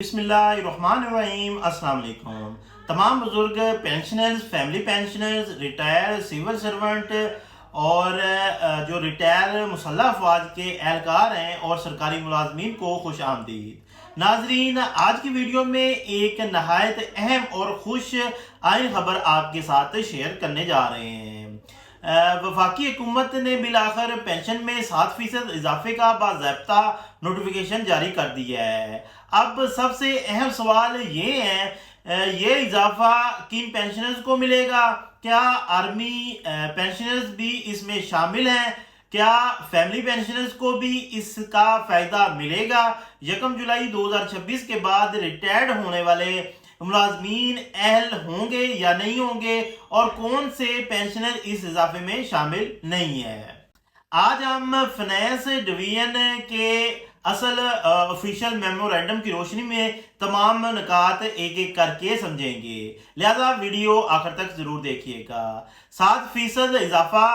बिस्मिल्लाहिर्रहमानिर्रहीम। अस्सलाम वालेकुम। तमाम बुजुर्ग pensioners, family pensioners, retire civil servant और जो रिटायर मुसल्लह अफवाज के एहलकार हैं और सरकारी मुलाजमीन को खुश आमदीद। नाजरीन, आज की वीडियो में एक नहायत अहम और खुश आइन खबर आपके साथ शेयर करने जा रहे हैं। वफाकी हुकूमत ने बिलाखिर पेंशन में 7% इजाफे का बाज़ाब्ता नोटिफिकेशन जारी कर दिया है। अब सबसे अहम सवाल ये है, ये इजाफा किन पेंशनर्स को मिलेगा? क्या आर्मी पेंशनर्स भी इसमें शामिल हैं? क्या फैमिली पेंशनर्स को भी इसका फ़ायदा मिलेगा? 1 जुलाई 2026 के बाद रिटायर्ड होने वाले मुलाजमीन अहल होंगे या नहीं होंगे, और कौन से पेंशनर इस इजाफे में शामिल नहीं है? आज हम फाइनेंस डिवीजन के असल ऑफिशियल मेमोरेंडम की रोशनी में तमाम निकात एक एक करके समझेंगे, लिहाजा वीडियो आखिर तक जरूर देखिएगा। 7% इजाफा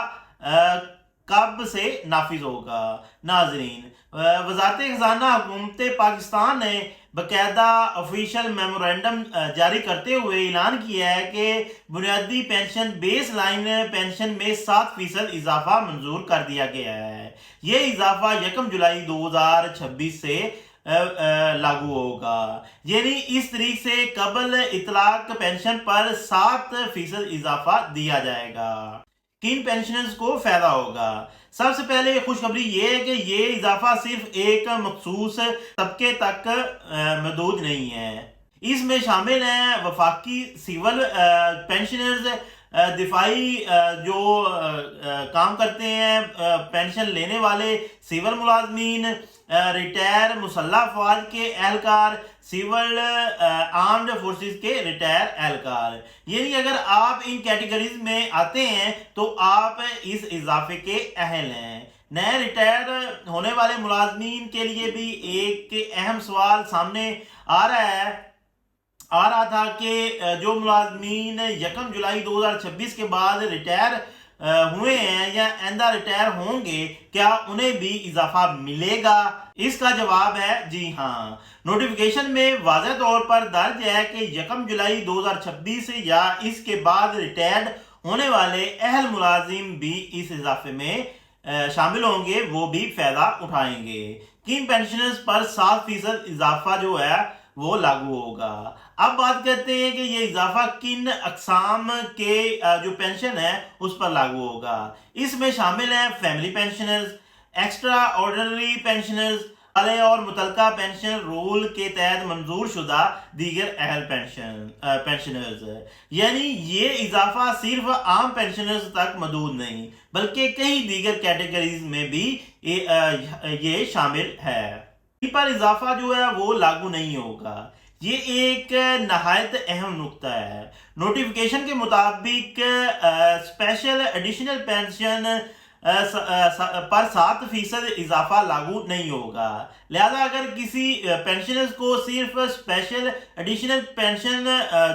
कब से नाफिज होगा? नाजरीन, वजारत खजाना हुकूमत पाकिस्तान ने बाकायदा ऑफिशियल मेमोरेंडम जारी करते हुए ऐलान किया है कि बुनियादी पेंशन बेस लाइन पेंशन में 7% इजाफा मंजूर कर दिया गया है। ये इजाफा 1 जुलाई 2026 से लागू होगा, यानी इस तरीक से कबल इतलाक पेंशन पर 7% इजाफा दिया जाएगा। किन पेंशनर्स को फायदा होगा? सबसे पहले खुशखबरी ये है कि ये इजाफा सिर्फ एक मखसूस तबके तक महदूद नहीं है। इसमें शामिल हैं वफाकी सिविल पेंशनर्स, दिफाई जो काम करते हैं, पेंशन लेने वाले सिविल मुलाजमीन, रिटायर मुसल्लह अफवाज के एहलकार, सिविल आर्म्ड फोर्सेस के रिटायर एहलकार। यानी अगर आप इन कैटेगरीज में आते हैं तो आप इस इजाफे के अहल हैं। नए रिटायर होने वाले मुलाजमीन के लिए भी एक अहम सवाल सामने आ रहा था कि जो मुलाजमीन 1 जुलाई 2026 के बाद रिटायर हुए हैं या आइंदा रिटायर होंगे, क्या उन्हें भी इजाफा मिलेगा? इसका जवाब है जी हाँ। नोटिफिकेशन में वाज़ेह तौर पर दर्ज है कि 1 जुलाई 2026 या इसके बाद रिटायर्ड होने वाले अहल मुलाजिम भी इस इजाफे में शामिल होंगे, वो भी फायदा उठाएंगे। किन पेंशनर्स पर 7% इजाफा जो है वो लागू होगा? अब बात करते हैं कि ये इजाफा किन अकसाम के जो पेंशन है उस पर लागू होगा। इसमें शामिल हैं family pensioners, extra ordinary pensioners वाले और मुतलका पेंशन रूल के तहत मंजूर शुदा दीगर अहल पेंशनर्स। यानी ये इजाफा सिर्फ आम पेंशनर्स तक महदूद नहीं बल्कि कई दीगर कैटेगरीज में भी ये शामिल है। पर इजाफा जो है वो लागू नहीं होगा, ये एक नहायत अहम नुक्ता है। नोटिफिकेशन के मुताबिक स्पेशल एडिशनल पेंशन पर 7% इजाफा लागू नहीं होगा। लिहाजा अगर किसी पेंशनर्स को सिर्फ स्पेशल एडिशनल पेंशन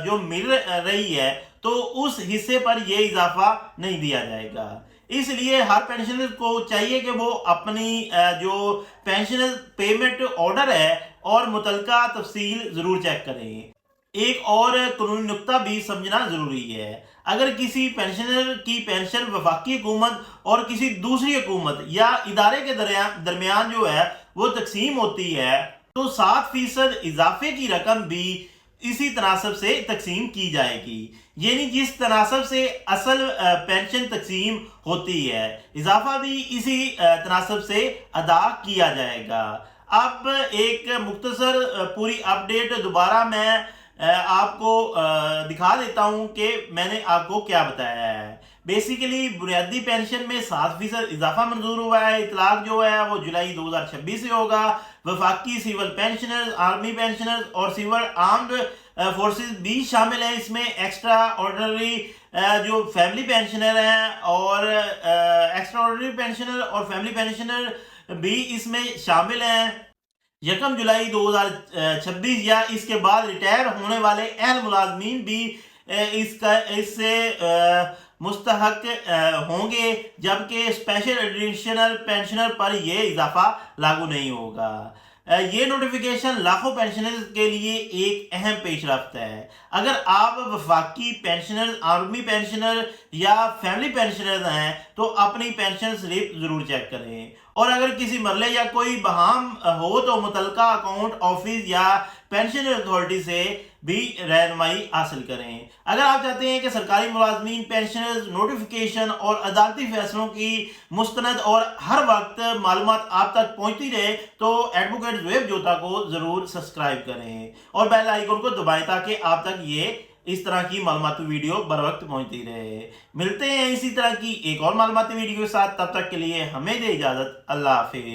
जो मिल रही है तो उस हिस्से पर यह इजाफा नहीं दिया जाएगा। इसलिए हर पेंशनर को चाहिए कि वो अपनी जो पेंशनर पेमेंट ऑर्डर है और मुतलका तफसील जरूर चेक करें। एक और कानूनी नुक्ता भी समझना जरूरी है। अगर किसी पेंशनर की पेंशन वफाकी हुकूमत और किसी दूसरी हुकूमत या इदारे के दरमियान जो है वो तकसीम होती है तो 7% इजाफे की रकम भी इसी तनासब से तकसीम की जाएगी, यानी जिस तनासब से असल पेंशन तकसीम होती है इजाफा भी इसी तनासब से अदा किया जाएगा। अब एक मुख्तसर पूरी अपडेट दोबारा मैं आपको दिखा देता हूं कि मैंने आपको क्या बताया है। बेसिकली बुनियादी पेंशन में 7% इजाफा मंजूर हुआ है। इतलाक जो है वो जुलाई 2026 से होगा। वफाकी सिविल पेंशनर्स, आर्मी पेंशनर्स और सिविल आर्म्ड फोर्सेस भी शामिल हैं इसमें। एक्स्ट्रा ऑर्डिनरी जो फैमिली पेंशनर हैं और एक्स्ट्रा ऑर्डिनरी पेंशनर और फैमिली पेंशनर भी इसमें शामिल हैं। 1 जुलाई 2026 या इसके बाद रिटायर होने वाले अहल मुलाजमीन भी इससे मुस्तहक होंगे, जबकि स्पेशल एडिशनल पेंशनर पर यह इजाफा लागू नहीं होगा। یہ نوٹیفیکیشن لاکھوں پینشنرز کے لیے ایک اہم پیش رفت ہے۔ اگر آپ وفاقی پینشنر، آرمی پینشنر یا فیملی پینشنر ہیں تو اپنی پینشن سلپ ضرور چیک کریں، اور اگر کسی مرلے یا کوئی بہام ہو تو متعلقہ اکاؤنٹ آفس یا پینشن اتھارٹی سے بھی رہنمائی حاصل کریں۔ اگر آپ چاہتے ہیں کہ سرکاری ملازمین، پینشنرز، نوٹیفیکیشن اور عدالتی فیصلوں کی مستند اور ہر وقت معلومات آپ تک پہنچتی رہے تو ایڈوکیٹ زہیب جوتا کو ضرور سبسکرائب کریں اور بیل آئیکن کو دبائیں تاکہ آپ تک یہ اس طرح کی معلوماتی ویڈیو بر وقت پہنچتی رہے۔ ملتے ہیں اسی طرح کی ایک اور معلوماتی ویڈیو کے ساتھ، تب تک کے لیے ہمیں دے اجازت، اللہ حافظ۔